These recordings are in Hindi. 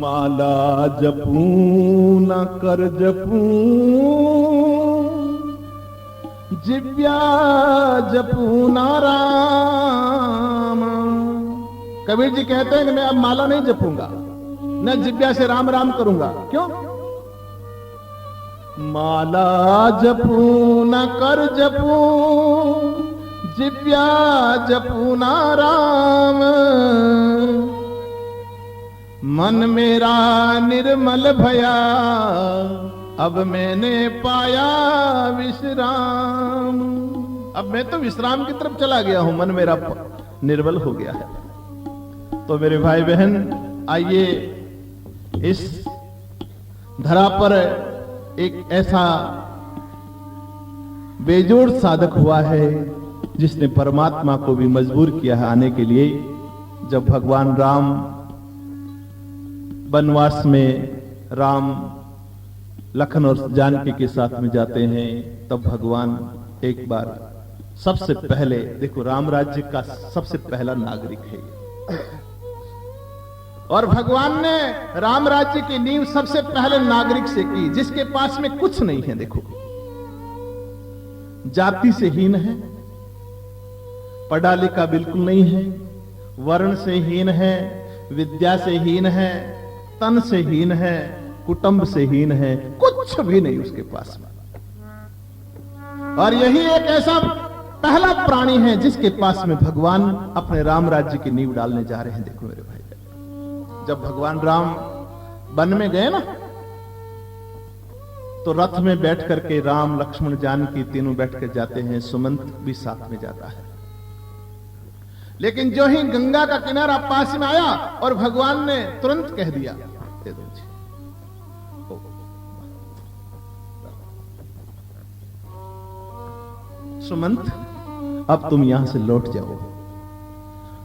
माला जपूं न कर जपूं, जिव्या जपूं न राम। कबीर जी कहते हैं कि मैं अब माला नहीं जपूंगा, न जिव्या से राम राम करूंगा। क्यों? माला जपूं न कर जपूं, जिव्या जपूं न राम। मन मेरा निर्मल भया, अब मैंने पाया विश्राम। अब मैं तो विश्राम की तरफ चला गया हूं, मन मेरा निर्मल हो गया है। तो मेरे भाई बहन, आइए इस धरा पर एक ऐसा बेजोड़ साधक हुआ है जिसने परमात्मा को भी मजबूर किया है आने के लिए। जब भगवान राम वनवास में राम लखन और जानकी के साथ में जाते हैं, तब भगवान एक बार सबसे पहले, देखो राम राज्य का सबसे पहला नागरिक है और भगवान ने राम राज्य की नींव सबसे पहले नागरिक से की जिसके पास में कुछ नहीं है। देखो, जाति से हीन है, पढ़ा लिखा बिल्कुल नहीं है, वर्ण से हीन है, विद्या से हीन है, तन से हीन है, कुटुंब से हीन है, कुछ भी नहीं उसके पास में। और यही एक ऐसा पहला प्राणी है जिसके पास में भगवान अपने राम राज्य की नींव डालने जा रहे हैं। देखो मेरे भाई, जब भगवान राम वन में गए ना, तो रथ में बैठ करके राम लक्ष्मण जानकी तीनों बैठ कर जाते हैं, सुमंत भी साथ में जाता है। लेकिन जो ही गंगा का किनारा पास में आया और भगवान ने तुरंत कह दिया, दे दो जी। सुमंत, अब तुम यहां से लौट जाओ।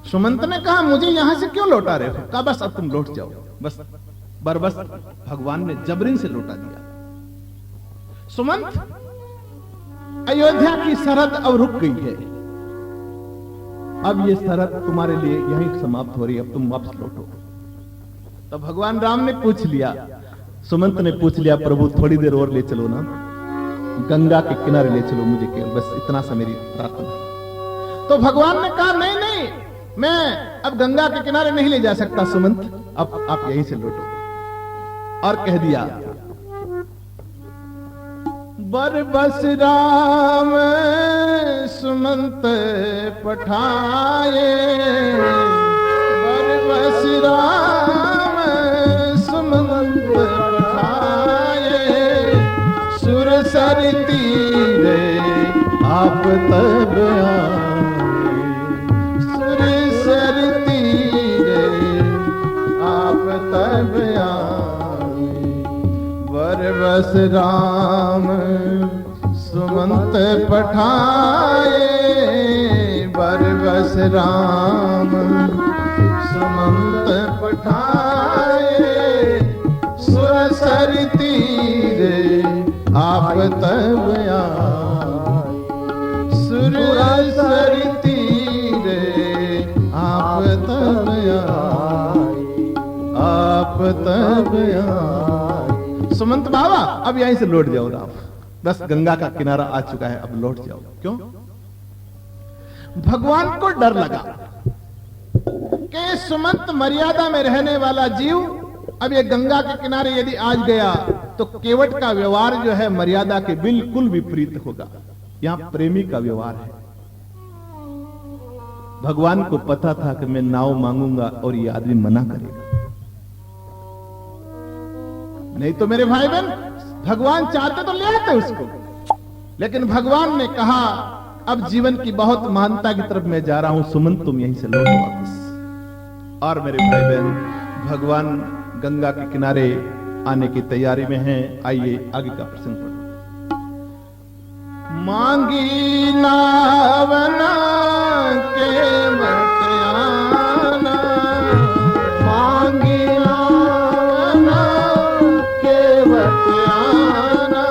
सुमंत ने कहा, मुझे यहां से क्यों लौटा रहे हो? कहा, बस अब तुम लौट जाओ। बस बरबस भगवान ने जबरन से लौटा दिया। सुमंत, अयोध्या की सरहद अब रुक गई है, अब ये सरहद तुम्हारे लिए यहीं समाप्त हो रही है, अब तुम वापस लौटो। तो भगवान राम ने पूछ लिया, सुमंत ने पूछ लिया, प्रभु थोड़ी देर और ले चलो ना, गंगा के किनारे ले चलो मुझे, केवल बस इतना सा मेरी प्रार्थना है। तो भगवान ने कहा, नहीं नहीं, मैं अब गंगा के किनारे नहीं ले जा सकता सुमंत, अब आप यहीं से लौटो। और कह दिया, बरबस राम सुमंत पठाए, बरबस राम सुमंत पठाए, सुर सर तीरे आप तब आए, सुर सर तीरे आप तब आए, बरबस राम सुमंत पठाए, बरबस राम सुमंत पठाए, सुर सर तीरे आप तब आए, सुर सर तीरे आप तब आए, आप तब आए। सुमंत बाबा, अब यहीं से लौट जाओ राम, बस गंगा का किनारा आ चुका है, अब लौट जाओ। क्यों? भगवान को डर लगा कि सुमंत मर्यादा में रहने वाला जीव अब ये गंगा के किनारे यदि आज गया तो केवट का व्यवहार जो है मर्यादा के बिल्कुल विपरीत होगा। यहां प्रेमी का व्यवहार है। भगवान को पता था कि मैं नाव मांगूंगा और ये आदमी मना करेगा, नहीं तो मेरे भाई बहन, भगवान चाहते तो ले आते उसको, लेकिन भगवान ने कहा, अब जीवन की बहुत महानता की तरफ मैं जा रहा हूं, सुमंत तुम यहीं से लौटो वापस। और मेरे भाई बहन, भगवान गंगा के किनारे आने की तैयारी में हैं। आइए आगे का प्रसंग पढ़ो। मांगी नावना के बतियाना, मांगी नावना के बतियाना,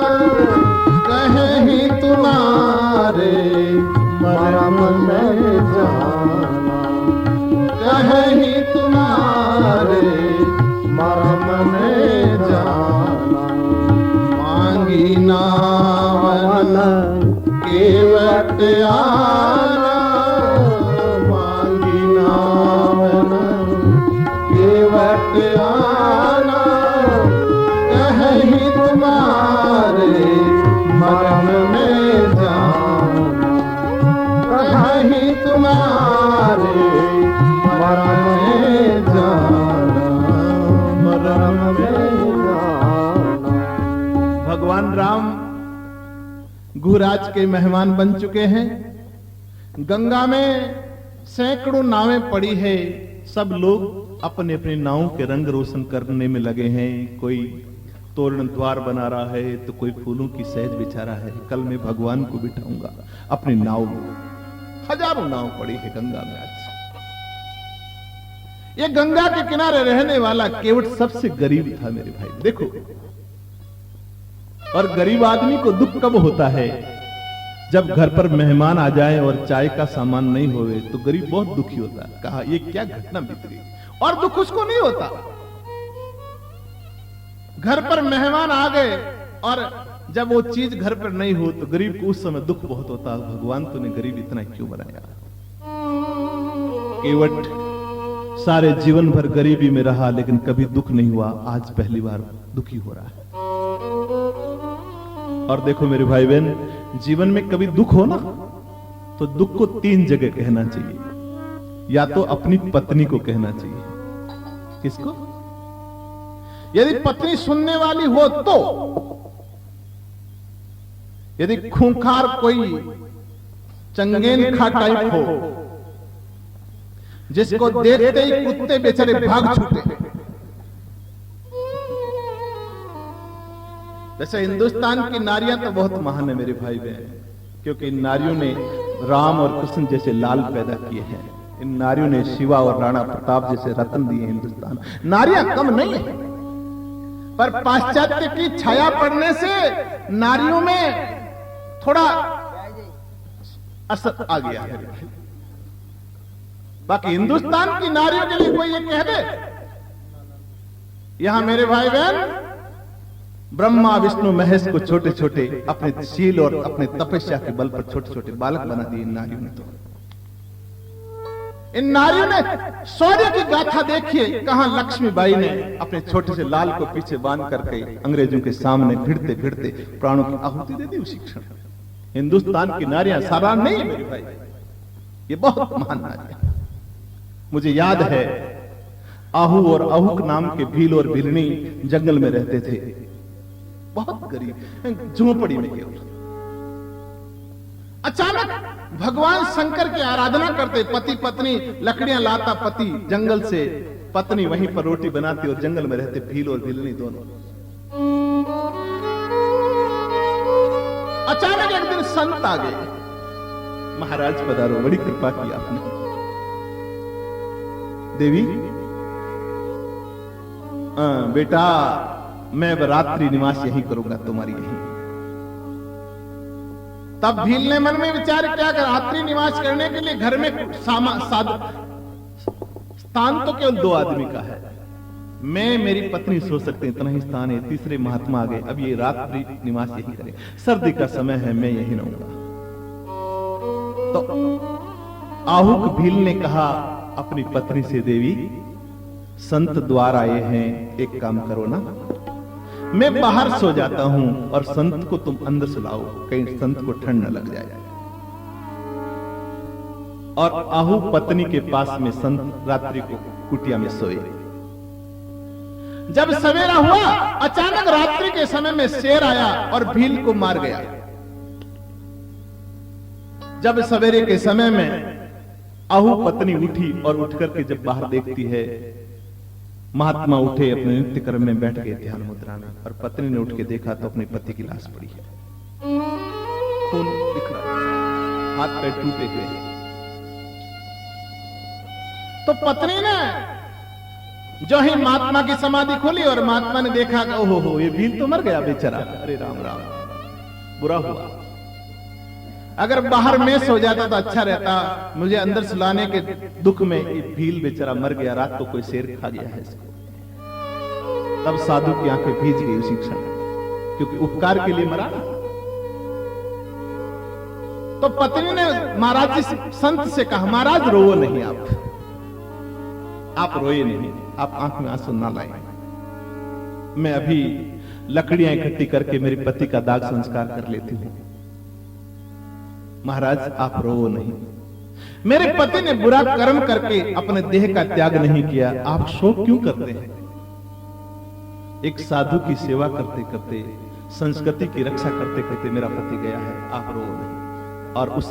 कहीं तुम्हारे मरम में जाना, कहीं तुम्हारे मरम आना मांगी नाम केवट आना कहीं तुम्हारे मरण में जाना कहीं तुम्हारे मरण में जाना मरण में जाना। भगवान राम गुहराज के मेहमान बन चुके हैं। गंगा में सैकड़ों नावें पड़ी है। सब लोग अपने अपने नावों के रंग रोशन करने में लगे हैं। कोई तोरण द्वार बना रहा है तो कोई फूलों की सहज बिछा रहा है। कल मैं भगवान को बिठाऊंगा अपनी नाव में। हजारों नाव पड़ी है गंगा में आज। ये गंगा के किनारे रहने वाला केवट सबसे गरीब था मेरे भाई। देखो, और गरीब आदमी को दुख कब होता है? जब घर पर मेहमान आ जाए और चाय का सामान नहीं होवे तो गरीब बहुत दुखी होता है। कहा ये क्या घटना बीत गई। और दुख उसको नहीं होता। घर पर मेहमान आ गए और जब वो चीज घर पर नहीं हो तो गरीब को उस समय दुख बहुत होता है। भगवान तूने गरीब इतना क्यों बनाया? केवट सारे जीवन भर गरीबी में रहा लेकिन कभी दुख नहीं हुआ। आज पहली बार दुखी हो रहा है। और देखो मेरे भाई बहन, जीवन में कभी दुख हो ना तो दुख को 3 जगह कहना चाहिए। या तो अपनी पत्नी को कहना चाहिए। किसको? यदि पत्नी सुनने वाली हो तो। यदि खूंखार कोई चंगेन खा टाइप हो जिसको देखते ही कुत्ते बेचारे भाग छूटे। वैसे हिंदुस्तान की नारियां तो बहुत महान है मेरे भाई बहन, क्योंकि इन नारियों ने राम और कृष्ण जैसे लाल पैदा किए हैं। इन नारियों ने शिवा और राणा प्रताप जैसे रत्न दिए हिंदुस्तान। नारियां कम नहीं है, पर पाश्चात्य की छाया पड़ने से नारियों में थोड़ा असर आ गया है। बाकी हिंदुस्तान की नारियों के लिए कोई ये कह दे। यहां मेरे भाई बहन ब्रह्मा विष्णु महेश को छोटे छोटे अपने शील और अपने तपस्या के बल पर छोटे छोटे बालक बना दिए इन नारियों ने। तो इन नारियों ने शौर्य की गाथा देखिए। कहां लक्ष्मीबाई ने अपने छोटे से लाल को पीछे बांध करके अंग्रेजों के सामने भिड़ते भिड़ते प्राणों की आहुति दे दी उसी क्षण। हिंदुस्तान की नारियां साधारण नहीं है मेरे भाई, ये बहुत महान नारियां। मुझे याद है आहू और अहुक नाम के भील और भिलनी जंगल में रहते थे। बहुत गरीब झोपड़ी में केवल। अचानक भगवान शंकर की आराधना करते। पति पत्नी लकड़ियां लाता पति जंगल से, पत्नी वहीं पर रोटी बनाती और जंगल में रहते भील और भिलनी दोनों। अचानक एक दिन संत आ गए। महाराज पधारो, बड़ी कृपा की आपने। देवी बेटा मैं रात्रि निवास यहीं करूंगा तुम्हारी यहीं। तब भील ने मन में विचार किया कि रात्रि निवास करने के लिए घर में स्थान तो केवल 2 आदमी का है। मैं मेरी पत्नी सो सकते हैं, इतना ही स्थान है। तीसरे महात्मा आ गए, अब ये रात्रि निवास यहीं करें। सर्दी का समय है, मैं यहीं रहूंगा। तो आहुक भील ने कहा अपनी पत्नी से, देवी संत द्वार आए हैं, एक काम करो ना, मैं बाहर सो जाता हूं और संत को तुम अंदर सुलाओ, कहीं संत को ठंड न लग जाए। और आहू पत्नी के पास में संत रात्रि को कुटिया में सोए। जब सवेरा हुआ अचानक रात्रि के समय में शेर आया और भील को मार गया। जब सवेरे के समय में आहू पत्नी उठी और उठकर के जब बाहर देखती है, महात्मा उठे अपने नित्य कर्म में बैठ गए ध्यान मुद्रा में, और पत्नी ने उठ के देखा तो अपने पति की लाश पड़ी है, खून दिख रहा है, हाथ पैर टूटे हुए हैं। तो पत्नी ने जो ही महात्मा की समाधि खोली और महात्मा ने देखा कि ओहो हो ये भील तो मर गया बेचारा। अरे राम राम, बुरा हुआ। अगर बाहर में सो जाता तो अच्छा रहता, मुझे अंदर सुलाने के दुख में ये भील बेचारा मर गया, रात को कोई शेर खा गया है इसको। तब साधु की आंखें भीज गई उसी क्षण, क्योंकि उपकार के लिए मरा ना। तो पत्नी ने महाराज जी संत से कहा, महाराज रो नहीं, आप रोए नहीं, आप आंख में आंसू ना लाएं। मैं अभी लकड़ियां इकट्ठी करके मेरे पति का दाग संस्कार कर लेती हूं। महाराज आप रो नहीं, मेरे पति ने बुरा कर्म करके अपने देह का त्याग नहीं किया, आप शोक क्यों करते हैं? एक साधु की सेवा करते करते, संस्कृति की रक्षा करते करते मेरा पति गया है, आप रो नहीं। और उस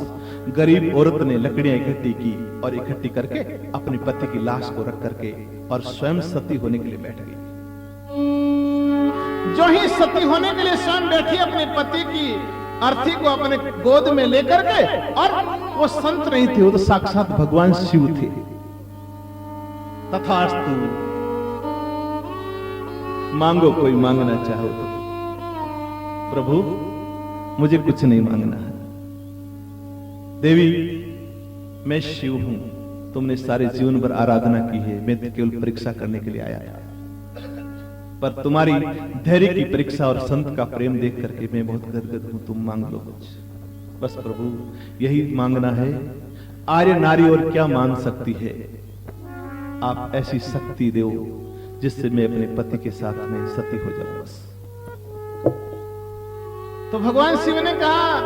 गरीब औरत ने लकड़ियां इकट्ठी की और इकट्ठी करके अपने पति की लाश को रख करके और स्वयं सती होने के लिए बैठ गई। जो ही सती होने के लिए स्वयं बैठी, अपने पति की अर्थी को अपने गोद में लेकर के, और वो संत नहीं थे, वो तो साक्षात भगवान शिव थे। तथास्तु, मांगो कोई मांगना चाहो तो। प्रभु मुझे कुछ नहीं मांगना है। देवी मैं शिव हूं, तुमने सारे जीवन भर आराधना की है, मैं तो केवल परीक्षा करने के लिए आया था, पर तुम्हारी धैर्य की परीक्षा और संत का प्रेम देख करके मैं बहुत गदगद हूं, तुम मांग लो कुछ। बस प्रभु यही मांगना है, आर्य नारी और क्या मांग सकती है, आप ऐसी शक्ति दो जिससे मैं अपने पति के साथ में सती हो जाऊं बस। तो भगवान शिव ने कहा,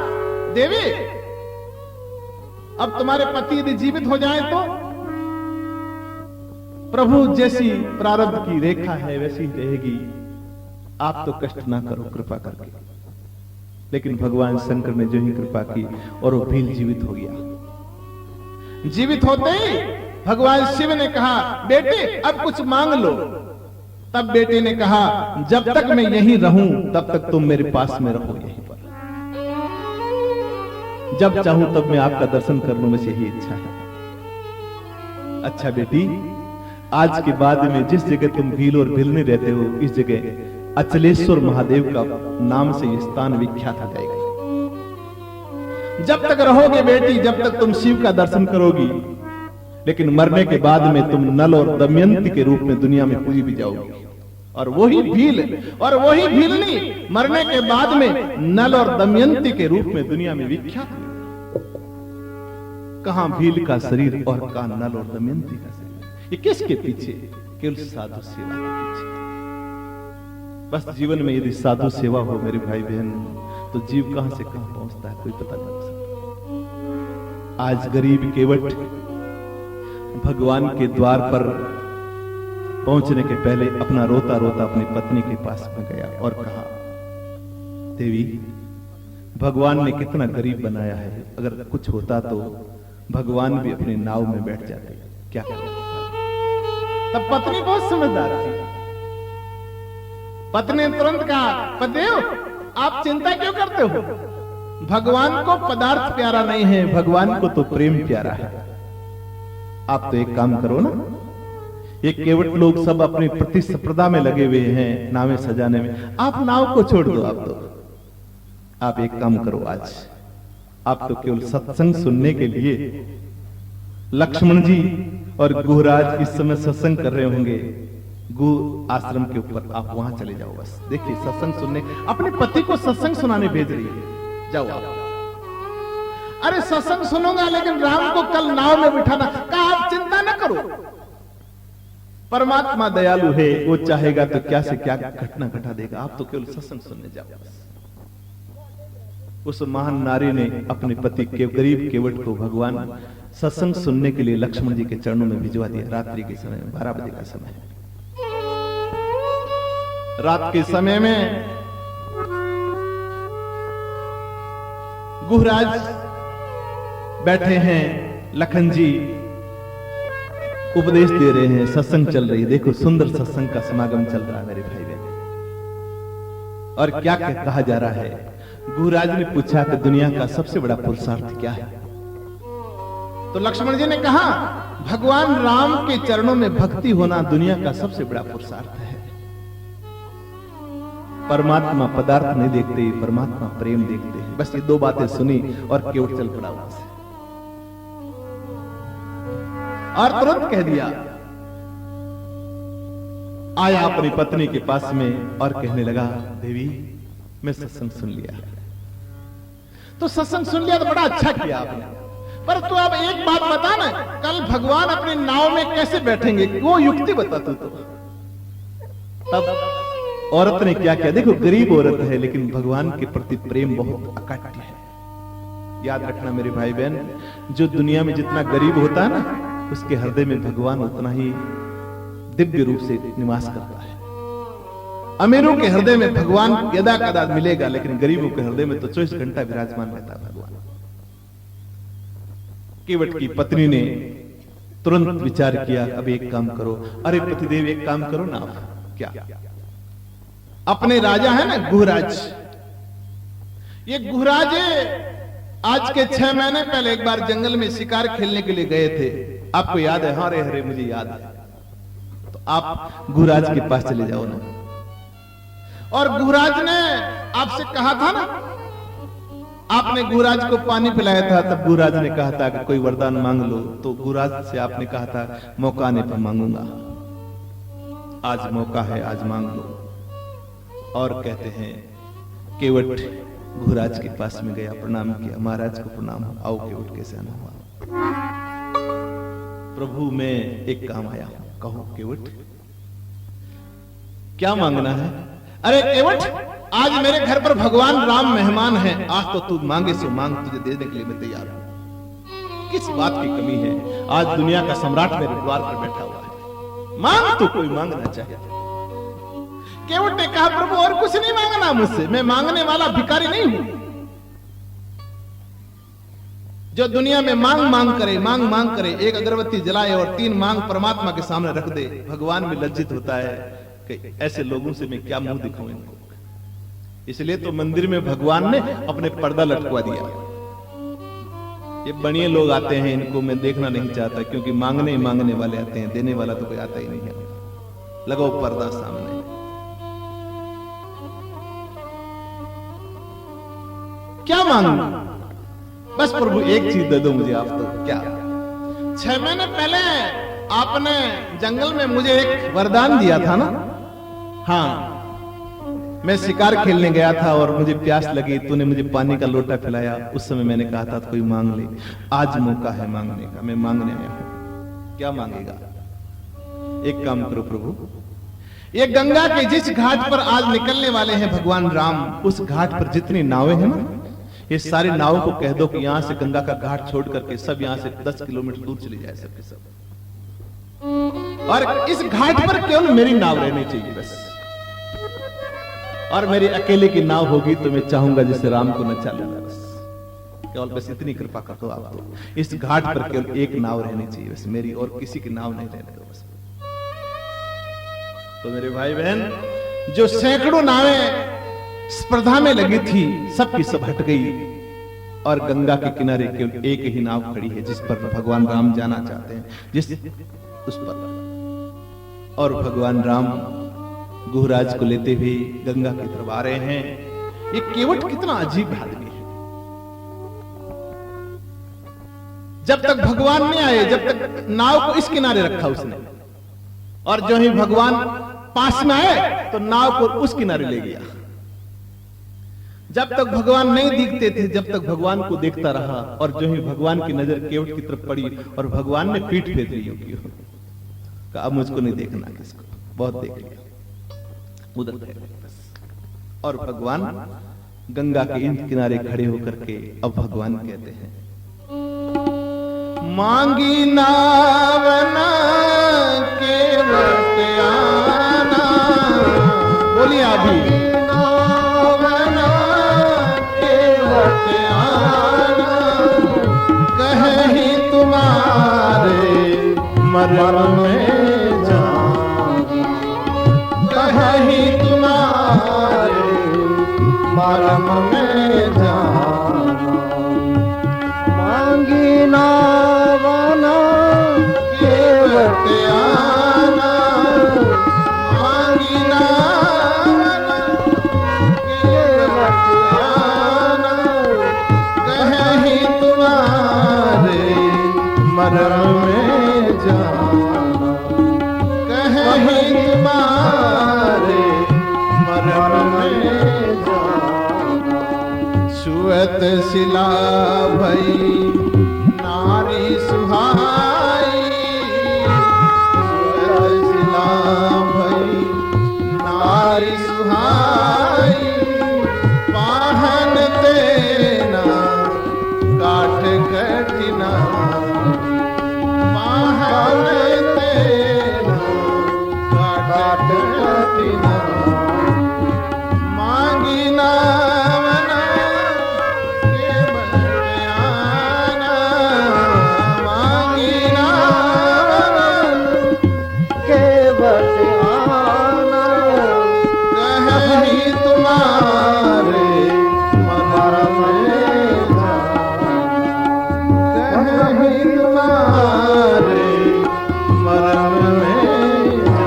देवी अब तुम्हारे पति यदि जीवित हो जाए तो? प्रभु जैसी प्रारब्ध की रेखा है वैसी रहेगी, आप तो कष्ट ना करो कृपा करके। लेकिन भगवान शंकर ने जो ही कृपा की और वो भील जीवित हो गया। जीवित होते ही भगवान शिव ने कहा, बेटे अब कुछ मांग लो। तब बेटे ने कहा, जब तक मैं यहीं रहूं तब तक तुम मेरे पास में रहो, यहीं पर, जब चाहूं तब मैं आपका दर्शन कर लूं, बस यही इच्छा है। अच्छा बेटी, आज के बाद में जिस जगह तुम भील और भिलने रहते हो, इस जगह अचलेश्वर महादेव का नाम से यह स्थान विख्यात हो जाएगा। जब तक रहोगे बेटी, जब तक तुम शिव का दर्शन करोगी, लेकिन मरने के बाद में तुम नल और दमयंती के रूप में दुनिया में पूजी भी जाओगी। और वही भील और वही भीलनी मरने के बाद में नल और दमयंती के रूप में दुनिया में विख्यात हुई। कहां भील का शरीर और कहां नल और दमयंती का शरीर, ये किसके पीछे? केवल साधु सेवा के पीछे। बस जीवन में यदि साधु सेवा हो मेरे भाई बहन, तो जीव कहां से कहां पहुंचता है कोई पता नहीं सकता। आज गरीब केवट भगवान के द्वार पर पहुंचने के पहले अपना रोता रोता अपनी पत्नी के पास में गया और कहा, देवी भगवान ने कितना गरीब बनाया है, अगर कुछ होता तो भगवान भी अपनी नाव में बैठ जाते, क्या करें? तब पत्नी बहुत समझदार थी। पत्नी ने तुरंत कहा, पतिदेव आप चिंता क्यों करते हो? भगवान को पदार्थ प्यारा नहीं है, भगवान को तो प्रेम प्यारा है। आप तो एक काम करो ना, ये केवट लोग सब अपनी प्रतिस्पर्धा में लगे हुए हैं नावें सजाने में, आप नाव को छोड़ दो। आप एक काम करो, आज आप तो केवल सत्संग सुनने के लिए, लक्ष्मण जी और गुहराज इस समय सत्संग कर रहे होंगे गु आश्रम के ऊपर, आप वहां चले जाओ। बस देखिए सत्संग सुनने, अपने पति को सत्संग सुनाने भेज रही है, जाओ आप। अरे सत्संग सुनूंगा लेकिन राम को कल नाव में बिठाना, कहा आप चिंता न करो, परमात्मा दयालु है, वो चाहेगा तो क्या से क्या घटना घटा देगा, आप तो केवल सत्संग सुनने जाओ। उस महान नारी ने अपने पति के गरीब केवट को भगवान सत्संग सुनने के लिए लक्ष्मण जी के चरणों में भिजवा दिया। रात्रि के समय 12 बजे का समय, रात के समय में गुहराज बैठे हैं, लखन जी उपदेश दे रहे हैं, सत्संग चल रही है। देखो सुंदर सत्संग का समागम चल रहा है मेरे भाई बहन। और क्या क्या कहा जा रहा है? गुहराज ने पूछा कि दुनिया का सबसे बड़ा पुरुषार्थ क्या है? तो लक्ष्मण जी ने कहा, भगवान राम के चरणों में भक्ति होना दुनिया का सबसे बड़ा पुरुषार्थ है। परमात्मा पदार्थ नहीं देखते, परमात्मा प्रेम देखते हैं। बस ये दो बातें सुनी और केवट चल पड़ा वहां से, और तुरंत कह दिया, आया अपनी पत्नी के पास में और कहने लगा, देवी मैं सत्संग सुन लिया। तो सत्संग सुन लिया तो बड़ा अच्छा किया आपने, पर तू अब एक बात बता ना, कल भगवान अपनी नाव में कैसे बैठेंगे, वो युक्ति बता तू तो। तब औरत ने क्या किया, देखो गरीब औरत है लेकिन भगवान के प्रति प्रेम बहुत अकट है। याद रखना मेरे भाई बहन, जो दुनिया में जितना गरीब होता है ना, उसके हृदय में भगवान उतना ही दिव्य रूप से निवास करता है। अमीरों के हृदय में भगवान यदा कदा मिलेगा, लेकिन गरीबों के हृदय में तो 24 घंटा विराजमान रहता है भगवान। केवट की पत्नी ने तुरंत विचार किया, अब एक काम करो, अरे पतिदेव एक काम करो ना, क्या अपने राजा है ना गुहराज, ये गुहराज आज के 6 महीने पहले एक बार जंगल में शिकार खेलने के लिए गए थे, आपको याद है? हरे हरे मुझे याद है। तो आप गुहराज के पास चले जाओ ना, और गुहराज ने आपसे कहा था ना, आपने गुहराज को पानी पिलाया था, तब गुहराज ने कहा था कि कोई वरदान मांग लो, तो गुहराज से आपने कहा था मौका आने पर मांगूंगा। आज मौका है, आज मांग लो। और कहते हैं केवट गुहराज के पास में गया, प्रणाम किया, महाराज को प्रणाम, आओ केवट कैसे आना हुआ? प्रभु मैं एक काम आया हूं, कहो केवट क्या मांगना है? अरे केवट, आज मेरे घर पर भगवान राम मेहमान हैं, आज तो तू मांगे सो मांग, तुझे देने के लिए मैं तैयार हूं। किस बात की कमी है? आज दुनिया का सम्राट मेरे द्वार पर बैठा हुआ है, मांग तो कोई मांगना चाहे। केवट ने कहा प्रभु और कुछ नहीं मांगना मुझसे, मैं मांगने वाला भिखारी नहीं हूं। जो दुनिया में मांग मांग करे, एक अगरबत्ती जलाए और 3 मांग परमात्मा के सामने रख दे, भगवान में लज्जित होता है कि ऐसे लोगों से मैं क्या मुंह दिखाऊं इनको। इसलिए तो मंदिर में भगवान ने अपने पर्दा लटकवा दिया। ये बनिए लोग आते हैं, इनको मैं देखना नहीं चाहता, क्योंकि मांगने वाले आते हैं, देने वाला तो कोई आता ही नहीं है। लगाओ पर्दा सामने। क्या मांगू? बस प्रभु एक चीज दे दो मुझे आप, तो क्या? 6 महीने पहले आपने जंगल में मुझे एक वरदान दिया था ना? हाँ, मैं शिकार खेलने गया था और मुझे प्यास लगी, तूने मुझे पानी का लोटा पिलाया, उस समय मैंने कहा था कोई मांग ले। आज मौका है मांगने का, मैं मांगने में हूं। क्या मांगेगा? एक काम करो प्रभु, ये गंगा के जिस घाट पर आज निकलने वाले हैं भगवान राम, उस घाट पर जितनी नावें हैं ना, ये सारी नावों को कह दो कि यहां से गंगा का घाट छोड़ करके सब यहां से 10 किलोमीटर दूर चली जाए सबके सब, और इस घाट पर केवल मेरी नाव रहनी चाहिए बस। और मेरी अकेले की नाव होगी तो मैं चाहूंगा जिसे राम को नचा लेना, बस केवल बस इतनी कृपा कर दो आप। तो इस घाट पर केवल एक नाव रहनी चाहिए बस मेरी, और किसी की नाव नहीं रहने दो बस। तो मेरे भाई बहन, जो सैकड़ों नावें स्पर्धा में लगी थी, सबकी सब हट गई, और गंगा के किनारे केवल एक ही नाव खड़ी है जिस पर भगवान राम जाना चाहते हैं, जिस उस पर। और भगवान राम गुहराज को लेते हुए गंगा की तरफ आ रहे हैं। ये केवट कितना अजीब आदमी है। जब तक भगवान नहीं आए, जब तक नाव को इस किनारे रखा उसने, और जो ही भगवान पास में आए तो नाव को उस किनारे ले गया। जब तक भगवान नहीं दिखते थे, जब तक भगवान को देखता रहा, और जो ही भगवान की नजर केवट की तरफ पड़ी और भगवान ने पीठ फेर ली होगी, कहा अब मुझको नहीं देखना, किसको बहुत देख लिया, उधर फेर बस। और भगवान गंगा के इन किनारे खड़े होकर के अब भगवान कहते हैं, मांगी नावना केवट आना। बोलिए अभी, नावना केवट आना, कहीं तुम्हारे मरम में जान, कहीं तुम्हारे मरम में जान। मांगी नावना केवट आना, मांगी नावना केवट आना, कहीं तुम्हारे मरम में जाना, कहीं तुम्हारे मरम में जाना। छुअत शिला भई नारी सुहाई, सुअर शिला भई नारी सुहाई, पाहन तेना काठ कठिना, पाहन तेना काठ कठिना, मांगी नावना के बयाना, मांगी नावना के बयाना, कहीं तुम्हारे मरम में था, कहीं तुम्हारे मरम में था,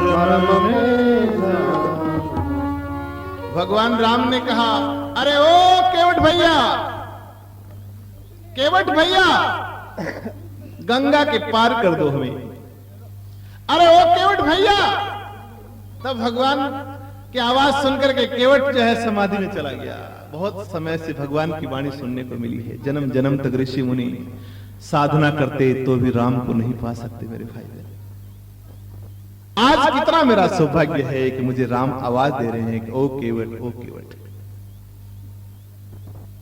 मरम में था। भगवान राम ने कहा, अरे ओ केवट भैया, केवट भैया, गंगा के पार कर दो हमें। अरे ओ केवट भैया। तब भगवान की आवाज सुनकर के केवट जो है समाधि में चला गया। बहुत समय से भगवान की वाणी सुनने को मिली है, जन्म जन्म तक ऋषि मुनि साधना करते तो भी राम को नहीं पा सकते। मेरे भाई बहन, आज कितना मेरा सौभाग्य है कि मुझे राम आवाज दे रहे हैं कि ओ केवट, ओ केवट।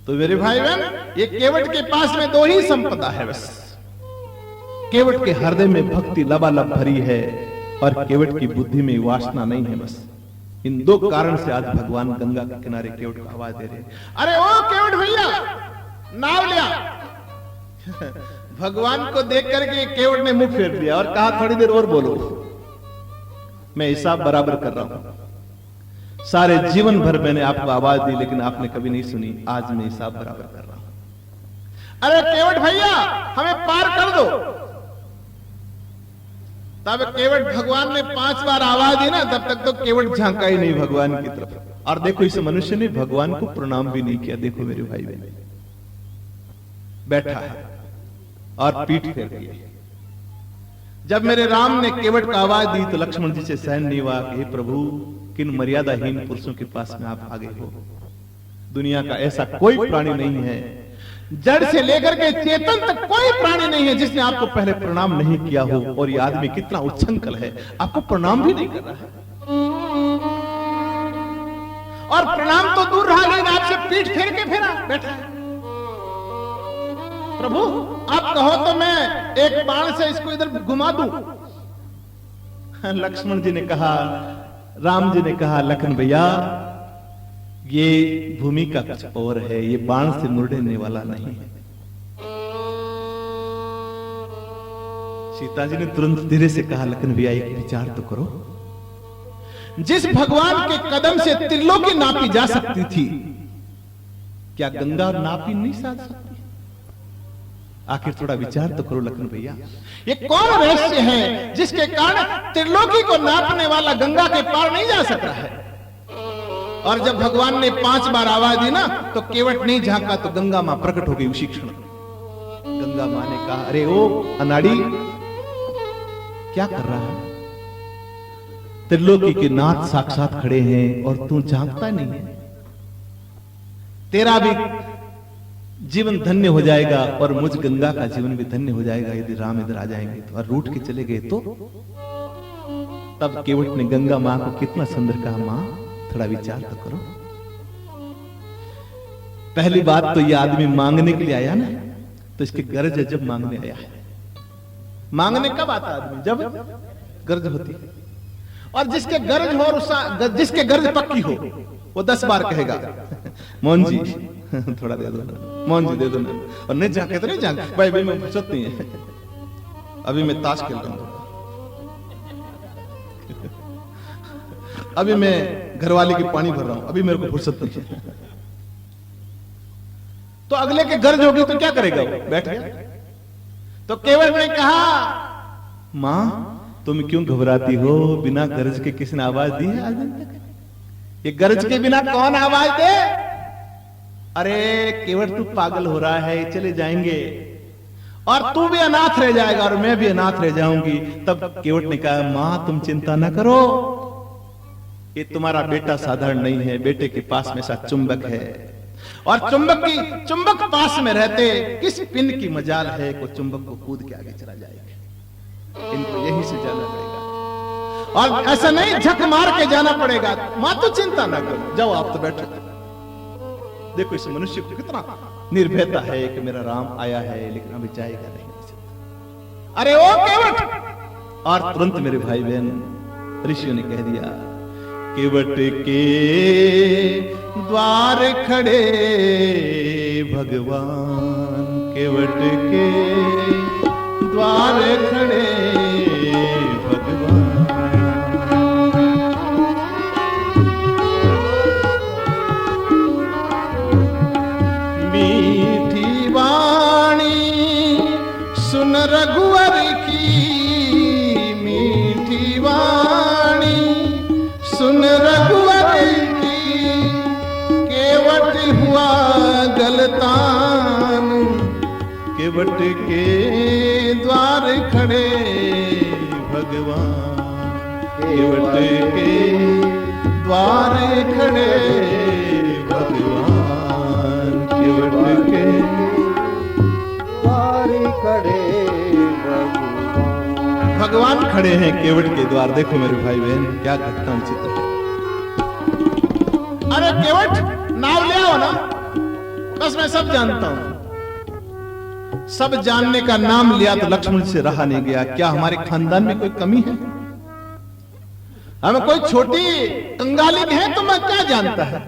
तो मेरे भाई बहन, ये केवट के पास में दो ही संपदा है बस। केवट के हृदय में भक्ति लबालब भरी है और केवट की बुद्धि में वासना नहीं है बस। इन दो कारण से आज भगवान गंगा के किनारे केवट को आवाज दे रहे हैं, अरे ओ केवट भैया, नाव लिया। भगवान को देख करके केवट ने मुंह फेर दिया और कहा, थोड़ी देर और बोलो, मैं हिसाब बराबर कर रहा हूं। सारे जीवन भर मैंने आपको आवाज दी लेकिन आपने कभी नहीं सुनी, आज मैं हिसाब बराबर कर रहा हूं। अरे केवट भैया, हमें पार कर दो। तब केवट भगवान ने 5 बार आवाज दी ना, तब तक तो केवट झांका ही नहीं भगवान की तरफ। और देखो, इस मनुष्य ने भगवान को प्रणाम भी नहीं किया। देखो मेरे भाई बहन, बैठा है और पीठ फेर दिया। जब मेरे राम ने केवट को आवाज दी तो लक्ष्मण जी से सहन नहीं हुआ कि हे प्रभु, किन मर्यादाहीन पुरुषों के पास में आप आगे हो। दुनिया का ऐसा कोई प्राणी नहीं है, जड़ से लेकर के चेतन तक कोई प्राणी नहीं है जिसने आपको पहले प्रणाम नहीं किया हो। और ये आदमी कितना उच्छृंखल है, आपको प्रणाम भी नहीं कर रहा है। और प्रणाम तो दूर रहा, लेकिन आपसे पीठ फेर के फेरा बैठा है। प्रभु आप कहो तो मैं एक बाण से इसको इधर घुमा दूं। लक्ष्मण जी ने कहा, राम जी ने कहा, लखन भैया, ये भूमि का कुछ और है, ये बाण से मुड़ने वाला नहीं है। सीता जी ने तुरंत धीरे से कहा, लखन भैया एक विचार तो करो। जिस भगवान के कदम से त्रिलोकी नापी जा सकती थी, क्या गंगा नापी नहीं जा सकती? आखिर थोड़ा विचार तो करो लखन भैया। ये कौन रहस्य है जिसके कारण त्रिलोकी को नापने वाला गंगा के पार नहीं जा सकता है? और जब भगवान ने 5 बार आवाज दी ना, तो केवट नहीं झांका तो गंगा मां प्रकट हो गई उसी क्षण। गंगा मां ने कहा, अरे ओ अनाड़ी, क्या कर रहा है? त्रिलोकी के नाथ साक्षात खड़े हैं और तू झांकता नहीं है। तेरा भी जीवन धन्य हो जाएगा और मुझ गंगा का जीवन भी धन्य हो जाएगा यदि राम इधर आ जाएंगे तो। और रूठ के चले गए तो तब केवट ने गंगा मां को कितना सुंदर कहा, मां थोड़ा विचार तो करो। पहली बात तो ये आदमी मांगने के लिए आया ना, तो इसकी गरज जब मांगने आया है। मांगने कब आता आदमी? जब गरज होती है। और जिसके गरज हो, जिसके गरज पक्की हो, वो 10 बार कहेगा, मोहन जी थोड़ा दे दो ना, मोहन जी दे दो ना। और नहीं झांके तो नहीं झांके, भाई भाई मैं फुर्सत नहीं है, अभी मैं ताश खेल रहा हूं, अभी मैं घरवाले की पानी भर रहा हूं, अभी मेरे को फुर्सत नहीं है। तो अगले के गरज होगी तो क्या करेगा वो? बैठ गया। तो केवट ने कहा, मां तुम क्यों घबराती हो? बिना गरज के किसने आवाज दी है आज दिन तक? ये गरज के बिना कौन आवाज दे? अरे केवट तू पागल हो रहा है, चले जाएंगे और तू भी अनाथ रह जाएगा और मैं भी अनाथ रह जाऊंगी। तब केवट ने कहा, मां तुम चिंता ना करो, ये तुम्हारा बेटा साधारण नहीं है, बेटे के पास में ऐसा चुंबक है। और चुंबक पास में रहते किस पिन की मजाल है को चुंबक को कूद के आगे चला जाएगा। इनको यहीं से जाना पड़ेगा और ऐसा नहीं झक मार के जाना पड़ेगा। मां तो चिंता ना करो, जाओ आप तो बैठो। देखो इस मनुष्य को कितना निर्भयता है कि मेरा राम आया है लेकिन अभी जाएगा नहीं। अरे ओ केवट! और तुरंत मेरे भाई बहन ऋषियों ने कह दिया, केवट के द्वार खड़े भगवान, केवट के द्वार खड़े भगवान। मीठी वाणी सुन रघुवर की, मीठी वाणी सुन रघुवर की, केवट हुआ गलतान, केवट के द्वार खड़े भगवान, केवट के द्वार खड़े भगवान, केवट के द्वार खड़े भगवान खड़े हैं केवट के द्वार। देखो मेरे भाई बहन क्या घटना चित्र है। अरे केवट नाव ले आओ ना, बस मैं सब जानता हूं। सब जानने का नाम लिया तो लक्ष्मण से रहा नहीं गया। क्या हमारे खानदान में कोई कमी है? हमें कोई छोटी कंगाली है तो मैं क्या जानता है?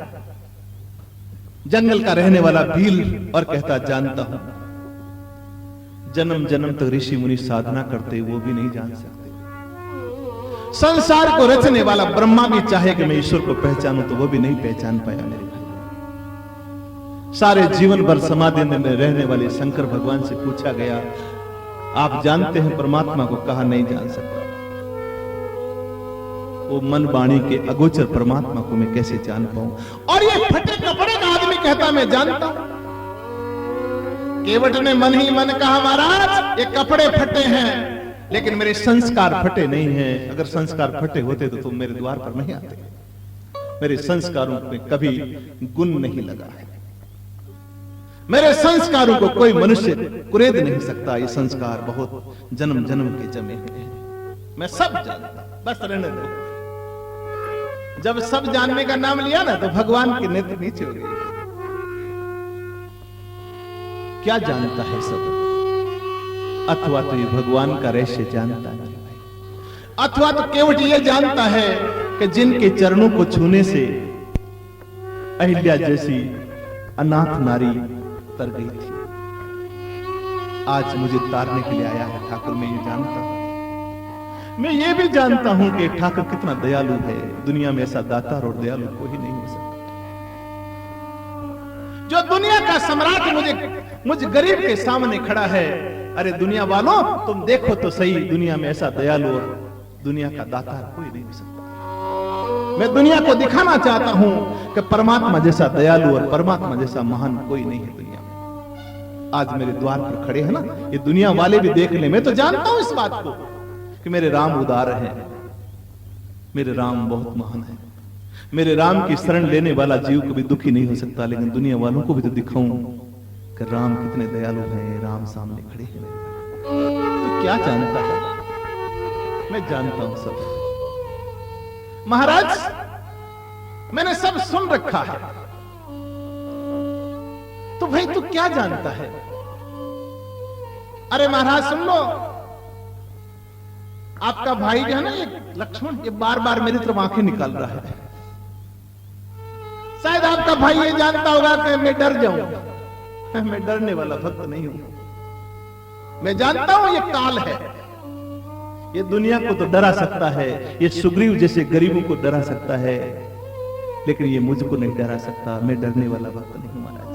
जंगल का रहने वाला भील और कहता जानता हूं। जन्म जन्म तक ऋषि मुनि साधना करते वो भी नहीं जान सकते। संसार को रचने वाला ब्रह्मा भी चाहे कि मैं ईश्वर को पहचानूं तो वो भी नहीं पहचान पाया मेरे भाई। सारे जीवन भर समाधि में रहने वाले शंकर भगवान से पूछा गया, आप जानते हैं परमात्मा को? कहा नहीं जान सकता। वो मन वाणी के अगोचर परमात्मा को मैं कैसे जान पाऊं? और ये फटे कपड़े का आदमी कहता मैं जानता हूं। केवट ने मन ही मन कहा, महाराज ये कपड़े फटे हैं लेकिन मेरे संस्कार फटे नहीं हैं। अगर संस्कार फटे होते तो तुम मेरे द्वार पर नहीं आते। मेरे संस्कारों में कभी गुण नहीं लगा है। मेरे संस्कारों को कोई मनुष्य कुरेद नहीं सकता। ये संस्कार बहुत जन्म जन्म के जमे हुए हैं। मैं सब जानता, बस रहने दो। जब सब जानने का नाम लिया ना तो भगवान के नेत्र नीचे हो गए। क्या जानता है सब? अथवा तो ये भगवान का रहस्य जानता है, अथवा तो केवट ये जानता है कि जिनके चरणों को छूने से अहिल्या जैसी अनाथ नारी तर गई थी, आज मुझे तारने के लिए आया है ठाकुर। मैं ये जानता हूं। मैं ये भी जानता हूं कि ठाकुर कितना दयालु है। दुनिया में ऐसा दाता और दयालु कोई नहीं हो सकता। जो दुनिया का सम्राट मुझ गरीब के सामने खड़ा है। अरे दुनिया वालों तुम देखो तो सही, दुनिया में ऐसा दयालु और दुनिया का दाता कोई नहीं हो सकता। मैं दुनिया को दिखाना चाहता हूं कि परमात्मा जैसा दयालु और परमात्मा जैसा महान कोई नहीं है दुनिया में। आज मेरे द्वार पर खड़े हैं ना, ये दुनिया वाले भी देख ले। मैं तो जानता हूं इस बात को कि मेरे राम उदार हैं, मेरे राम बहुत महान है। मेरे राम की शरण लेने वाला जीव कभी दुखी नहीं हो सकता। लेकिन दुनिया वालों को भी तो दिखाऊं कि राम कितने दयालु हैं। राम सामने खड़े हैं। तो क्या जानता है? मैं जानता हूं सब। महाराज मैंने सब सुन रखा है। तो भाई तू क्या जानता है? अरे महाराज सुन लो, आपका भाई जो है ना ये लक्ष्मण, ये बार बार मेरी तरफ आंखें निकाल रहा है। शायद आपका भाई ये जानता होगा कि मैं डर जाऊंगा। मैं डरने वाला भक्त नहीं हूं। मैं जानता हूं ये काल है। ये दुनिया को तो डरा सकता है, ये सुग्रीव जैसे गरीबों को डरा सकता है, लेकिन ये मुझको नहीं डरा सकता। मैं डरने वाला भक्त नहीं हूं महाराज।